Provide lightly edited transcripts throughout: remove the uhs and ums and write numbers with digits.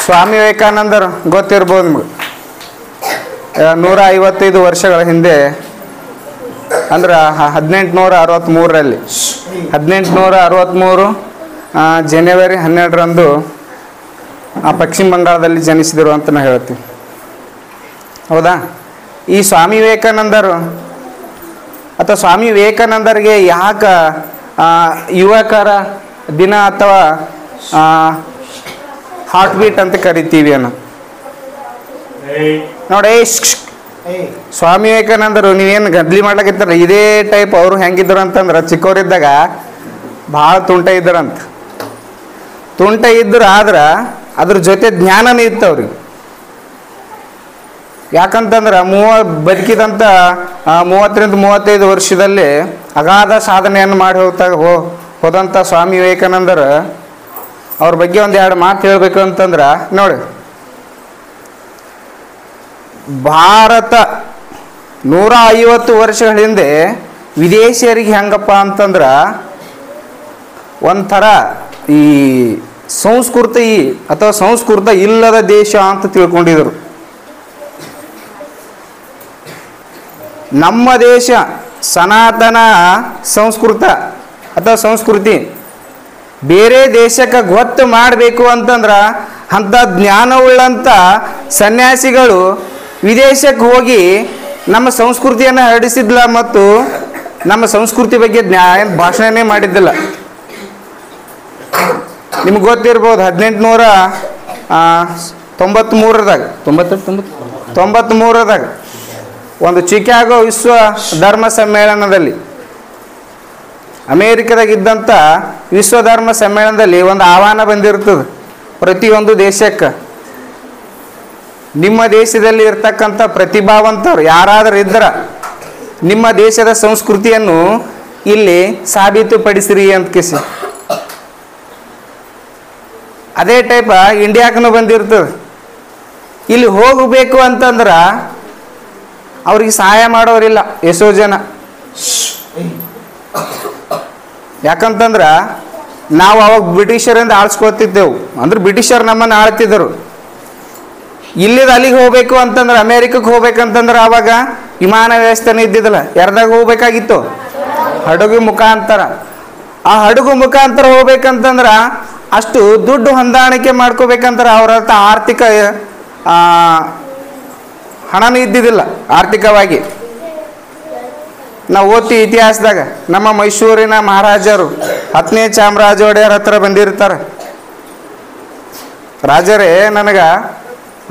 ಸ್ವಾಮಿ ವಿವೇಕಾನಂದರು ಗೊತ್ತಿರ್ಬೋದು ನಿಮಗೆ. 155 ವರ್ಷಗಳ ಹಿಂದೆ ಅಂದ್ರೆ 1863ರಲ್ಲಿ 1863 ಜನವರಿ 12ರಂದು ಪಶ್ಚಿಮ ಬಂಗಾಳದಲ್ಲಿ ಜನಿಸಿದರು ಅಂತ ನಾವು ಹೇಳ್ತೀವಿ. ಹೌದಾ? ಈ ಸ್ವಾಮಿ ವಿವೇಕಾನಂದರು ಅಥವಾ ಸ್ವಾಮಿ ವಿವೇಕಾನಂದರಿಗೆ ಯಾಕೆ ಯುವಕರ ದಿನ ಅಥವಾ ಹಾರ್ಟ್ ಬೀಟ್ ಅಂತ ಕರಿತೀವಿ ಅನ್ನೋ ನೋಡಿ. ಸ್ವಾಮಿ ವಿವೇಕಾನಂದರು ನೀವೇನು ಗದ್ಲಿ ಮಾಡ್ಲಿಕ್ಕಿರ್ತಾರ ಇದೇ ಟೈಪ್ ಅವರು ಹೆಂಗಿದ್ರು ಅಂತಂದ್ರೆ ಚಿಕ್ಕವರಿದ್ದಾಗ ಭಾಳ ತುಂಟ ಇದ್ದರಂತ. ತುಂಟ ಇದ್ರು ಆದ್ರೆ ಅದ್ರ ಜೊತೆ ಜ್ಞಾನನೇ ಇತ್ತು ಅವ್ರಿಗೆ. ಯಾಕಂತಂದ್ರೆ ಬದುಕಿದಂಥ 30ರಿಂದ 35 ವರ್ಷದಲ್ಲಿ ಅಗಾಧ ಸಾಧನೆಯನ್ನು ಮಾಡಿ ಹೋದಂಥ ಸ್ವಾಮಿ ವಿವೇಕಾನಂದರು ಅವ್ರ ಬಗ್ಗೆ ಒಂದು 2 ಮಾತು ಹೇಳಬೇಕು ಅಂತಂದ್ರೆ ನೋಡಿ, ಭಾರತ 150 ವರ್ಷಗಳ ಹಿಂದೆ ವಿದೇಶಿಯರಿಗೆ ಹೆಂಗಪ್ಪ ಅಂತಂದ್ರೆ ಒಂಥರ ಈ ಸಂಸ್ಕೃತ ಇಲ್ಲದ ದೇಶ ಅಂತ ತಿಳ್ಕೊಂಡಿದ್ರು. ನಮ್ಮ ದೇಶ ಸನಾತನ ಸಂಸ್ಕೃತ ಅಥವಾ ಸಂಸ್ಕೃತಿ ಬೇರೆ ದೇಶಕ್ಕೆ ಗೊತ್ತು ಮಾಡಬೇಕು ಅಂತಂದ್ರೆ ಅಂಥ ಜ್ಞಾನವುಳ್ಳಂಥ ಸನ್ಯಾಸಿಗಳು ವಿದೇಶಕ್ಕೆ ಹೋಗಿ ನಮ್ಮ ಸಂಸ್ಕೃತಿಯನ್ನು ಹರಡಿಸಿದ್ಲ ಮತ್ತು ನಮ್ಮ ಸಂಸ್ಕೃತಿ ಬಗ್ಗೆ ಭಾಷಣನೇ ಮಾಡಿದ್ದಿಲ್ಲ. ನಿಮ್ಗೆ ಗೊತ್ತಿರ್ಬೋದು 1893ದಾಗ ಒಂದು ಚಿಕಾಗೋ ವಿಶ್ವ ಧರ್ಮ ಸಮ್ಮೇಳನದಲ್ಲಿ ಅಮೇರಿಕದಾಗಿದ್ದಂಥ ವಿಶ್ವ ಧರ್ಮ ಸಮ್ಮೇಳನದಲ್ಲಿ ಒಂದು ಆಹ್ವಾನ ಬಂದಿರ್ತದೆ ಪ್ರತಿಯೊಂದು ದೇಶಕ್ಕೆ. ನಿಮ್ಮ ದೇಶದಲ್ಲಿ ಇರ್ತಕ್ಕಂಥ ಪ್ರತಿಭಾವಂತರು ಯಾರಾದರೂ ಇದ್ರ ನಿಮ್ಮ ದೇಶದ ಸಂಸ್ಕೃತಿಯನ್ನು ಇಲ್ಲಿ ಸಾಬೀತುಪಡಿಸಿರಿ ಅಂತ ಕಿಸಿ. ಅದೇ ಟೈಪ ಇಂಡಿಯಾಕ್ಕೂ ಬಂದಿರ್ತದೆ. ಇಲ್ಲಿ ಹೋಗಬೇಕು ಅಂತಂದ್ರೆ ಅವ್ರಿಗೆ ಸಹಾಯ ಮಾಡೋರಿಲ್ಲ ಎಷ್ಟೋ ಜನ. ಯಾಕಂತಂದ್ರೆ ನಾವು ಅವಾಗ ಬ್ರಿಟಿಷರಿಂದ ಆಳ್ಸ್ಕೊತಿದ್ದೆವು, ಅಂದ್ರೆ ಬ್ರಿಟಿಷರು ನಮ್ಮನ್ನು ಆಳ್ತಿದ್ದರು. ಇಲ್ಲಿದ ಅಲ್ಲಿಗೆ ಹೋಗ್ಬೇಕು ಅಂತಂದ್ರೆ ಅಮೇರಿಕಕ್ಕೆ ಹೋಗ್ಬೇಕಂತಂದ್ರೆ ಆವಾಗ ವಿಮಾನ ವ್ಯವಸ್ಥೆನೇ ಇದ್ದಿದ್ದಿಲ್ಲ. ಯಾರ್ದಾಗ ಹೋಗ್ಬೇಕಾಗಿತ್ತು? ಹಡಗು ಮುಖಾಂತರ. ಆ ಹಡಗು ಮುಖಾಂತರ ಹೋಗ್ಬೇಕಂತಂದ್ರೆ ಅಷ್ಟು ದುಡ್ಡು ಹೊಂದಾಣಿಕೆ ಮಾಡ್ಕೋಬೇಕಂದ್ರೆ ಅವ್ರ ಆರ್ಥಿಕ ಹಣನೂ ಇದ್ದಿದ್ದಿಲ್ಲ ಆರ್ಥಿಕವಾಗಿ. ನಾವು ಓದ್ತೀವಿ ಇತಿಹಾಸದಾಗ ನಮ್ಮ ಮೈಸೂರಿನ ಮಹಾರಾಜರು 10ನೇ ಚಾಮರಾಜ ಒಡೆಯರ್ ಹತ್ರ ಬಂದಿರ್ತಾರೆ. ರಾಜರೇ ನನಗೆ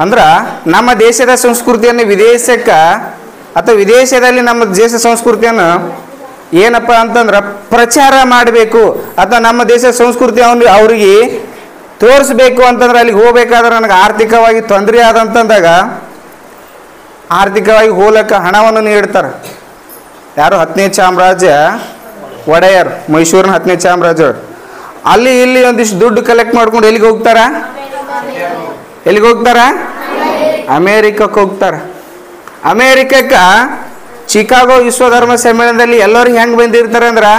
ಅಂದ್ರೆ ನಮ್ಮ ದೇಶದ ಸಂಸ್ಕೃತಿಯನ್ನು ವಿದೇಶಕ್ಕೆ ಅಥವಾ ವಿದೇಶದಲ್ಲಿ ನಮ್ಮ ದೇಶ ಸಂಸ್ಕೃತಿಯನ್ನು ಏನಪ್ಪ ಅಂತಂದ್ರೆ ಪ್ರಚಾರ ಮಾಡಬೇಕು ಅಥವಾ ನಮ್ಮ ದೇಶದ ಸಂಸ್ಕೃತಿ ಅವ್ರಿಗೆ ತೋರಿಸ್ಬೇಕು ಅಂತಂದ್ರೆ ಅಲ್ಲಿಗೆ ಹೋಗ್ಬೇಕಾದ್ರೆ ನನಗೆ ಆರ್ಥಿಕವಾಗಿ ತೊಂದರೆ ಆದಂತಂದಾಗ ಆರ್ಥಿಕವಾಗಿ ಹೋಲಕ್ಕೆ ಹಣವನ್ನು ನೀಡ್ತಾರೆ. ಯಾರು? 10ನೇ ಚಾಮರಾಜ ಒಡೆಯರ್, ಮೈಸೂರಿನ 10ನೇ ಚಾಮರಾಜ ಒಡೆಯರ್. ಅಲ್ಲಿ ಇಲ್ಲಿ ಒಂದಿಷ್ಟು ದುಡ್ಡು ಕಲೆಕ್ಟ್ ಮಾಡ್ಕೊಂಡು ಎಲ್ಲಿಗೆ ಹೋಗ್ತಾರ? ಅಮೇರಿಕಕ್ಕೆ ಹೋಗ್ತಾರೆ. ಅಮೇರಿಕಕ್ಕೆ ಚಿಕಾಗೋ ವಿಶ್ವ ಧರ್ಮ ಸಮ್ಮೇಳನದಲ್ಲಿ ಎಲ್ಲರೂ ಹೆಂಗೆ ಬಂದಿರ್ತಾರೆ ಅಂದ್ರೆ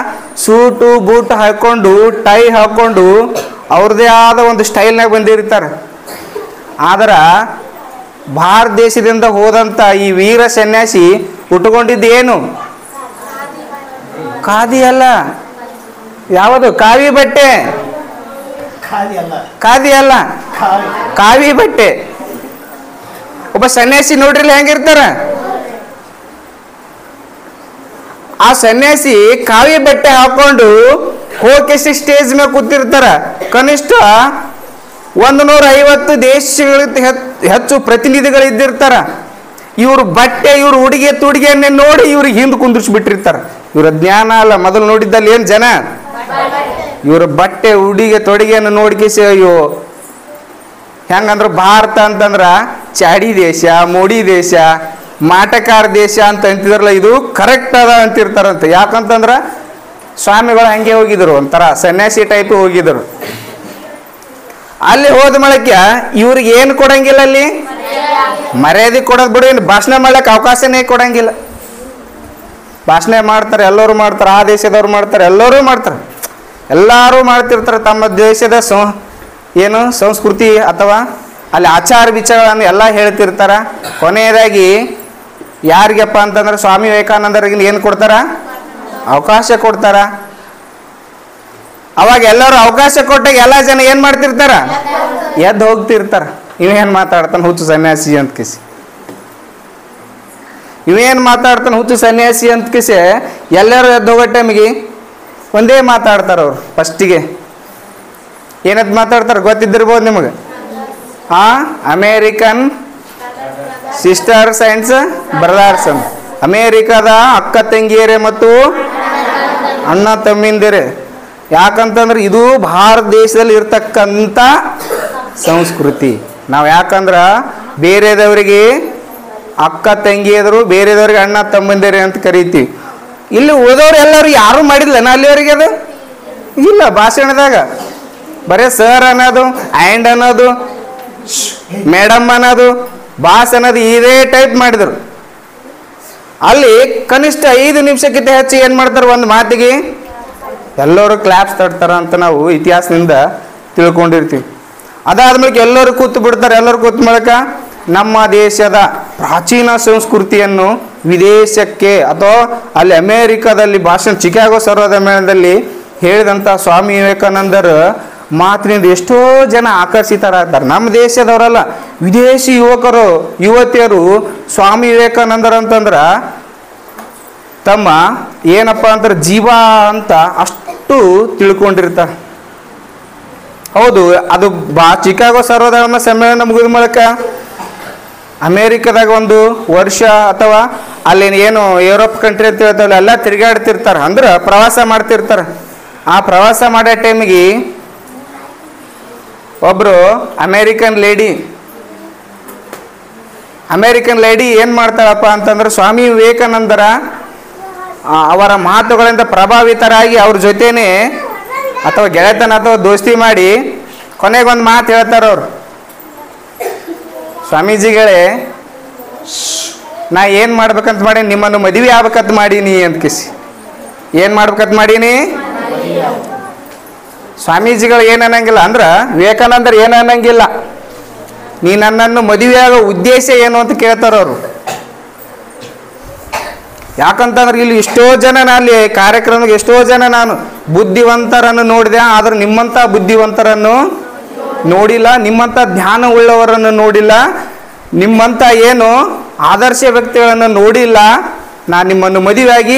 ಸೂಟು ಬೂಟ್ ಹಾಕೊಂಡು ಟೈ ಹಾಕೊಂಡು ಅವ್ರದ್ದೇ ಆದ ಒಂದು ಸ್ಟೈಲ್ನಾಗ ಬಂದಿರ್ತಾರೆ. ಆದ್ರೆ ಭಾರತ ದೇಶದಿಂದ ಹೋದಂಥ ಈ ವೀರ ಸನ್ಯಾಸಿ ಉಟ್ಕೊಂಡಿದ್ದು ಏನು? ಖಾದಿ ಅಲ್ಲ. ಯಾವುದು? ಕಾವಿ ಬಟ್ಟೆ. ಖಾದಿ ಅಲ್ಲ, ಕಾವಿ ಬಟ್ಟೆ. ಒಬ್ಬ ಸನ್ಯಾಸಿ ನೋಡ್ರಿ ಹೆಂಗಿರ್ತಾರ. ಆ ಸನ್ಯಾಸಿ ಕಾವಿ ಬಟ್ಟೆ ಹಾಕೊಂಡು ಹೋಗಿ ಸ್ಟೇಜ್ ಮೇಲೆ ಕೂತಿರ್ತಾರ. ಕನಿಷ್ಠ 150 ದೇಶಗಳಿಂದ ಹೆಚ್ಚು ಪ್ರತಿನಿಧಿಗಳು ಇದ್ದಿರ್ತಾರ. ಇವ್ರ ಬಟ್ಟೆ, ಇವ್ರ ಉಡುಗೆ ತೊಡುಗೆಯನ್ನೇ ನೋಡಿ ಇವ್ರಿಗೆ ಹಿಂದೆ ಕುಂದಿರ್ಸ್ಬಿಟ್ಟಿರ್ತಾರ. ಇವರ ಜ್ಞಾನ ಅಲ್ಲ, ಮೊದಲು ನೋಡಿದ್ದಲ್ಲಿ ಏನು ಜನ ಇವರ ಬಟ್ಟೆ ಉಡುಗೆ ತೊಡುಗೆಯನ್ನು ನೋಡ್ಕೇಸಿ ಅಯ್ಯೋ ಹೆಂಗಂದ್ರೆ ಭಾರತ ಅಂತಂದ್ರೆ ಚಾಡಿ ದೇಶ, ಮೋಡಿ ದೇಶ, ಮಾಟಕಾರ ದೇಶ ಅಂತ ಅಂತಿದ್ರಲ್ಲ, ಇದು ಕರೆಕ್ಟ್ ಅದ ಅಂತಿರ್ತಾರಂತೆ. ಯಾಕಂತಂದ್ರೆ ಸ್ವಾಮಿಗಳು ಹಂಗೆ ಹೋಗಿದ್ರು, ಒಂಥರ ಸನ್ಯಾಸಿ ಟೈಪ್ ಹೋಗಿದ್ರು. ಅಲ್ಲಿ ಹೋದ ಬಳಕೆ ಇವ್ರಿಗೆ ಏನು ಕೊಡಂಗಿಲ್ಲ, ಅಲ್ಲಿ ಮರ್ಯಾದೆ ಕೊಡೋದು ಬಿಡು, ಇನ್ನು ಭಾಷಣ ಮಾಡ್ಲಿಕ್ಕೆ ಅವಕಾಶನೇ ಕೊಡಂಗಿಲ್ಲ. ಭಾಷಣ ಮಾಡ್ತಾರೆ, ಎಲ್ಲರೂ ಮಾಡ್ತಾರೆ, ಆ ದೇಶದವ್ರು ಮಾಡ್ತಾರೆ, ಎಲ್ಲರೂ ಮಾಡ್ತಾರೆ, ಎಲ್ಲರೂ ಮಾಡ್ತಿರ್ತಾರೆ. ತಮ್ಮ ದೇಶದ ಏನು ಸಂಸ್ಕೃತಿ ಅಥವಾ ಅಲ್ಲಿ ಆಚಾರ ವಿಚಾರಗಳನ್ನು ಎಲ್ಲ ಹೇಳ್ತಿರ್ತಾರ. ಕೊನೆಯದಾಗಿ ಯಾರಿಗಪ್ಪ ಅಂತಂದ್ರೆ ಸ್ವಾಮಿ ವಿವೇಕಾನಂದರಿಗೆ ಏನು ಕೊಡ್ತಾರ? ಅವಕಾಶ ಕೊಡ್ತಾರ. ಅವಾಗ ಎಲ್ಲರೂ ಅವಕಾಶ ಕೊಟ್ಟಾಗ ಎಲ್ಲ ಜನ ಏನು ಮಾಡ್ತಿರ್ತಾರ? ಎದ್ದು ಹೋಗ್ತಿರ್ತಾರ. ಇವೇನು ಮಾತಾಡ್ತಾನೆ ಹುಚ್ಚು ಸನ್ಯಾಸಿ ಅಂತ ಕಿಸಿ, ಇವೇನು ಮಾತಾಡ್ತಾನೆ ಹುಚ್ಚು ಸನ್ಯಾಸಿ ಅಂತ ಕಿಸಿ ಎಲ್ಲರೂ ಎದ್ದು ಹೋಗೋ ಟೈಮಿಗೆ ಒಂದೇ ಮಾತಾಡ್ತಾರ. ಅವ್ರು ಫಸ್ಟಿಗೆ ಏನಂತ ಮಾತಾಡ್ತಾರೆ ಗೊತ್ತಿದ್ದಿರ್ಬೋದು ನಿಮಗೆ. ಅಮೇರಿಕನ್ ಸಿಸ್ಟರ್ಸ್ ಆ್ಯಂಡ್ ಬ್ರದರ್ಸ್ ಅಂತ. ಅಮೇರಿಕಾದ ಅಕ್ಕ ತಂಗಿಯರೇ ಮತ್ತು ಅಣ್ಣ ತಮ್ಮಿಂದಿರೇ. ಯಾಕಂತಂದ್ರೆ ಇದು ಭಾರತ ದೇಶದಲ್ಲಿ ಇರ್ತಕ್ಕಂಥ ಸಂಸ್ಕೃತಿ. ನಾವು ಯಾಕಂದ್ರೆ ಬೇರೆದವರಿಗೆ ಅಕ್ಕ ತಂಗಿಯದರು, ಬೇರೆದವ್ರಿಗೆ ಅಣ್ಣ ತಮ್ಮಂದಿರೇ ಅಂತ ಕರಿತೀವಿ. ಇಲ್ಲಿ ಉಳಿದವ್ರು ಎಲ್ಲರೂ ಯಾರೂ ಮಾಡಿಲ್ಲ ಅಲ್ಲಿವರೆಗೆ ಅದು ಇಲ್ಲ. ಭಾಷಣದಾಗ ಬರೀ ಸರ್ ಅನ್ನೋದು, ಆ್ಯಂಡ್ ಅನ್ನೋದು, ಮೇಡಮ್ ಅನ್ನೋದು, ಬಾಸ್ ಅನ್ನೋದು ಇದೇ ಟೈಪ್ ಮಾಡಿದರು. ಅಲ್ಲಿ ಕನಿಷ್ಠ 5 ನಿಮಿಷಕ್ಕಿಂತ ಹೆಚ್ಚು ಏನು ಮಾಡ್ತಾರೆ? ಒಂದು ಮಾತಿಗೆ ಎಲ್ಲರೂ ಕ್ಲಾಪ್ಸ್ ತಡ್ತಾರ ಅಂತ ನಾವು ಇತಿಹಾಸದಿಂದ ತಿಳ್ಕೊಂಡಿರ್ತೀವಿ. ಅದಾದ್ಮೇಲೆ ಎಲ್ಲರೂ ಕೂತು ಬಿಡ್ತಾರೆ. ಎಲ್ಲರೂ ಕೂತ ಮೂಲಕ ನಮ್ಮ ದೇಶದ ಪ್ರಾಚೀನ ಸಂಸ್ಕೃತಿಯನ್ನು ವಿದೇಶಕ್ಕೆ ಅಥವಾ ಅಲ್ಲಿ ಅಮೇರಿಕಾದಲ್ಲಿ ಭಾಷಣ ಚಿಕಾಗೋ ಸರ್ವಸಮ್ಮೇಳನದಲ್ಲಿ ಹೇಳಿದಂಥ ಸ್ವಾಮಿ ವಿವೇಕಾನಂದರ ಮಾತಿನಿಂದ ಎಷ್ಟೋ ಜನ ಆಕರ್ಷಿತರಾಗ್ತಾರೆ. ನಮ್ಮ ದೇಶದವರಲ್ಲ, ವಿದೇಶಿ ಯುವಕರು ಯುವತಿಯರು ಸ್ವಾಮಿ ವಿವೇಕಾನಂದರ ಅಂತಂದ್ರೆ ತಮ್ಮ ಏನಪ್ಪ ಅಂತಾರೆ ಜೀವ ಅಂತ ಅಷ್ಟು ತಿಳ್ಕೊಂಡಿರ್ತಾರೆ. ಹೌದು, ಅದು ಚಿಕಾಗೋ ಸರ್ವಧರ್ಮ ಸಮ್ಮೇಳನ ಮುಗಿದ ಮೂಲಕ ಅಮೇರಿಕಾದಾಗ ಒಂದು ವರ್ಷ ಅಥವಾ ಅಲ್ಲಿ ಏನು ಯುರೋಪ್ ಕಂಟ್ರಿ ಅಂತ ಹೇಳ್ತಾವಲ್ಲ ಎಲ್ಲ ತಿರುಗಾಡ್ತಿರ್ತಾರೆ, ಅಂದ್ರೆ ಪ್ರವಾಸ ಮಾಡ್ತಿರ್ತಾರೆ. ಆ ಪ್ರವಾಸ ಮಾಡೋ ಟೈಮಿಗೆ ಒಬ್ಬರು ಅಮೇರಿಕನ್ ಲೇಡಿ ಏನು ಮಾಡ್ತಾಳಪ್ಪ ಅಂತಂದ್ರೆ ಸ್ವಾಮಿ ವಿವೇಕಾನಂದರ ಅವರ ಮಾತುಗಳಿಂದ ಪ್ರಭಾವಿತರಾಗಿ ಅವ್ರ ಜೊತೆನೇ ಅಥವಾ ಗೆಳೆತನ ಅಥವಾ ದೋಸ್ತಿ ಮಾಡಿ ಕೊನೆಗೊಂದು ಮಾತು ಹೇಳ್ತಾರೆ ಅವರು. ಸ್ವಾಮೀಜಿಗಳೇ, ನಾ ಏನು ಮಾಡ್ಬೇಕಂತ ಮಾಡೀನಿ? ನಿಮ್ಮನ್ನು ಮದುವೆ ಆಗ್ಬೇಕಂತ ಮಾಡೀನಿ ಅಂತ ಕಿಸಿ. ಏನು ಮಾಡ್ಬೇಕಂತ ಮಾಡೀನಿ? ಸ್ವಾಮೀಜಿಗಳು ಏನು ಅನ್ನಂಗಿಲ್ಲ ಅಂದ್ರೆ ವಿವೇಕಾನಂದರು ಏನು ಅನ್ನಂಗಿಲ್ಲ, ನೀ ನನ್ನನ್ನು ಮದುವೆ ಆಗೋ ಉದ್ದೇಶ ಏನು ಅಂತ ಕೇಳ್ತಾರ ಅವರು. ಯಾಕಂತಂದ್ರೆ ಇಲ್ಲಿ ಎಷ್ಟೋ ಜನ ಅಲ್ಲಿ ಕಾರ್ಯಕ್ರಮಕ್ಕೆ ಎಷ್ಟೋ ಜನ ನಾನು ಬುದ್ಧಿವಂತರನ್ನು ನೋಡಿದೆ, ಆದ್ರೆ ನಿಮ್ಮಂಥ ಬುದ್ಧಿವಂತರನ್ನು ನೋಡಿಲ್ಲ, ನಿಮ್ಮಂಥ ಜ್ಞಾನ ಉಳ್ಳವರನ್ನು ನೋಡಿಲ್ಲ, ನಿಮ್ಮಂಥ ಏನು ಆದರ್ಶ ವ್ಯಕ್ತಿಗಳನ್ನು ನೋಡಿಲ್ಲ. ನಾನು ನಿಮ್ಮನ್ನು ಮದುವೆಯಾಗಿ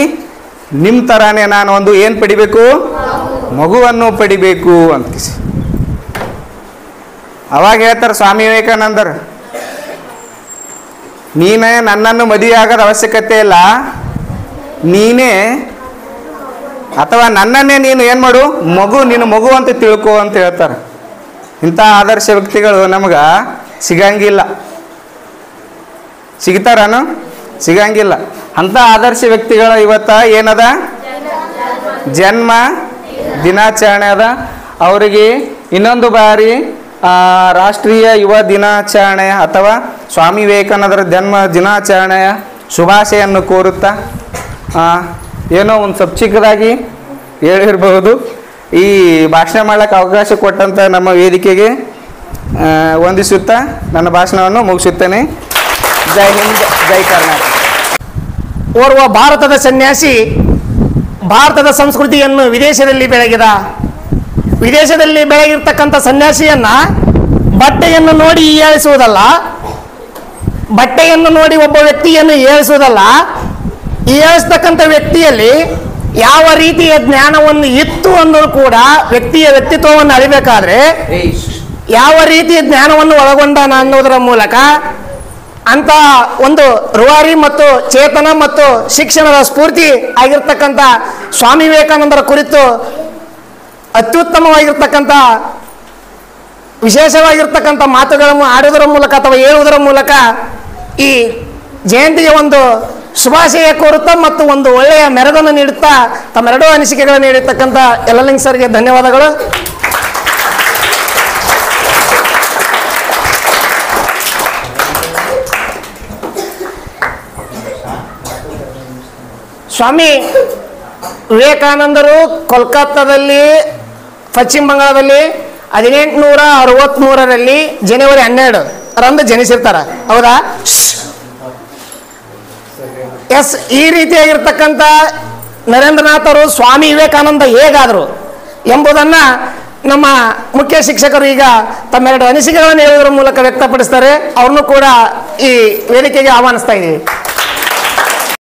ನಿಮ್ಮ ಥರನೇ ನಾನು ಒಂದು ಏನು ಪಡಿಬೇಕು? ಮಗುವನ್ನು ಪಡಿಬೇಕು ಅಂತ ಕಿಸಿ. ಅವಾಗ ಹೇಳ್ತಾರೆ ಸ್ವಾಮಿ ವಿವೇಕಾನಂದರು, ನೀನೇ ನನ್ನನ್ನು ಮದುವೆ ಆಗೋದ ಅವಶ್ಯಕತೆ ಇಲ್ಲ, ನೀನೇ ಅಥವಾ ನನ್ನನ್ನೇ ನೀನು ಏನು ಮಾಡು, ನೀನು ಮಗು ಅಂತ ತಿಳ್ಕೊ ಅಂತ ಹೇಳ್ತಾರೆ. ಇಂಥ ಆದರ್ಶ ವ್ಯಕ್ತಿಗಳು ನಮಗೆ ಸಿಗಂಗಿಲ್ಲ. ಸಿಗ್ತಾರನು? ಸಿಗಂಗಿಲ್ಲ. ಅಂಥ ಆದರ್ಶ ವ್ಯಕ್ತಿಗಳ ಇವತ್ತ ಏನದ ಜನ್ಮ ದಿನಾಚರಣೆ ಅದ. ಅವರಿಗೆ ಇನ್ನೊಂದು ಬಾರಿ ರಾಷ್ಟ್ರೀಯ ಯುವ ದಿನಾಚರಣೆ ಅಥವಾ ಸ್ವಾಮಿ ವಿವೇಕಾನಂದರ ಜನ್ಮ ದಿನಾಚರಣೆಯ ಶುಭಾಶಯನ್ನು ಕೋರುತ್ತಾ ಏನೋ ಒಂದು ಸ್ವಲ್ಪ ಚಿಕ್ಕದಾಗಿ ಹೇಳಿರಬಹುದು. ಈ ಭಾಷಣ ಮಾಡಲಿಕ್ಕೆ ಅವಕಾಶ ಕೊಟ್ಟಂಥ ನಮ್ಮ ವೇದಿಕೆಗೆ ವಂದಿಸುತ್ತಾ ನನ್ನ ಭಾಷಣವನ್ನು ಮುಗಿಸುತ್ತೇನೆ. ಜೈ ಹಿಂದ್, ಜೈ ಕರ್ನಾಟಕ. ಓರ್ವ ಭಾರತದ ಸನ್ಯಾಸಿ ಭಾರತದ ಸಂಸ್ಕೃತಿಯನ್ನು ವಿದೇಶದಲ್ಲಿ ಬೆಳಗಿರ್ತಕ್ಕಂಥ ಸನ್ಯಾಸಿಯನ್ನ ಬಟ್ಟೆಯನ್ನು ನೋಡಿ ಹೀಯಾಳಿಸುವುದಲ್ಲ, ಬಟ್ಟೆಯನ್ನು ನೋಡಿ ಒಬ್ಬ ವ್ಯಕ್ತಿಯನ್ನು ಹೀಯಾಳಿಸುವುದಲ್ಲ, ಹೀಯಾಳಿಸ್ತಕ್ಕಂಥ ವ್ಯಕ್ತಿಯಲ್ಲಿ ಯಾವ ರೀತಿಯ ಜ್ಞಾನವನ್ನು ಇತ್ತು ಅಂದರೂ ಕೂಡ ವ್ಯಕ್ತಿಯ ವ್ಯಕ್ತಿತ್ವವನ್ನು ಅರಿಬೇಕಾದ್ರೆ ಯಾವ ರೀತಿಯ ಜ್ಞಾನವನ್ನು ಒಳಗೊಂಡ ಅನ್ನೋದರ ಮೂಲಕ ಅಂತ ಒಂದು ರೂವಾರಿ ಮತ್ತು ಚೇತನ ಮತ್ತು ಶಿಕ್ಷಣದ ಸ್ಫೂರ್ತಿ ಆಗಿರ್ತಕ್ಕಂಥ ಸ್ವಾಮಿ ವಿವೇಕಾನಂದರ ಕುರಿತು ಅತ್ಯುತ್ತಮವಾಗಿರ್ತಕ್ಕಂಥ ವಿಶೇಷವಾಗಿರ್ತಕ್ಕಂಥ ಮಾತುಗಳನ್ನು ಆಡುವುದರ ಮೂಲಕ ಅಥವಾ ಹೇಳುವುದರ ಮೂಲಕ ಈ ಜಯಂತಿಗೆ ಒಂದು ಶುಭಾಶಯ ಕೋರುತ್ತಾ ಮತ್ತು ಒಂದು ಒಳ್ಳೆಯ ಮೆರಗನ್ನು ನೀಡುತ್ತಾ ತಮ್ಮೆರಡೂ ಅನಿಸಿಕೆಗಳನ್ನು ನೀಡಿರ್ತಕ್ಕಂಥ ಯಲ್ಲಲಿಂಗ ಸರ್ಗೆ ಧನ್ಯವಾದಗಳು. ಸ್ವಾಮಿ ವಿವೇಕಾನಂದರು ಕೋಲ್ಕತ್ತಾದಲ್ಲಿ, ಪಶ್ಚಿಮ ಬಂಗಾಳದಲ್ಲಿ 1863 ಜನವರಿ 12 ರಂದು ಜನಿಸಿರ್ತಾರ. ಹೌದಾ? ಎಸ್, ಈ ರೀತಿಯಾಗಿರ್ತಕ್ಕಂಥ ನರೇಂದ್ರನಾಥ್ ಅವರು ಸ್ವಾಮಿ ವಿವೇಕಾನಂದ ಹೇಗಾದರು ಎಂಬುದನ್ನು ನಮ್ಮ ಮುಖ್ಯ ಶಿಕ್ಷಕರು ಈಗ ತಮ್ಮೆರಡು ಅನಿಸಿಕೆಗಳನ್ನು ಹೇಳುವುದರ ಮೂಲಕ ವ್ಯಕ್ತಪಡಿಸ್ತಾರೆ. ಅವ್ರನ್ನೂ ಕೂಡ ಈ ವೇದಿಕೆಗೆ ಆಹ್ವಾನಿಸ್ತಾ ಇದ್ದೀವಿ.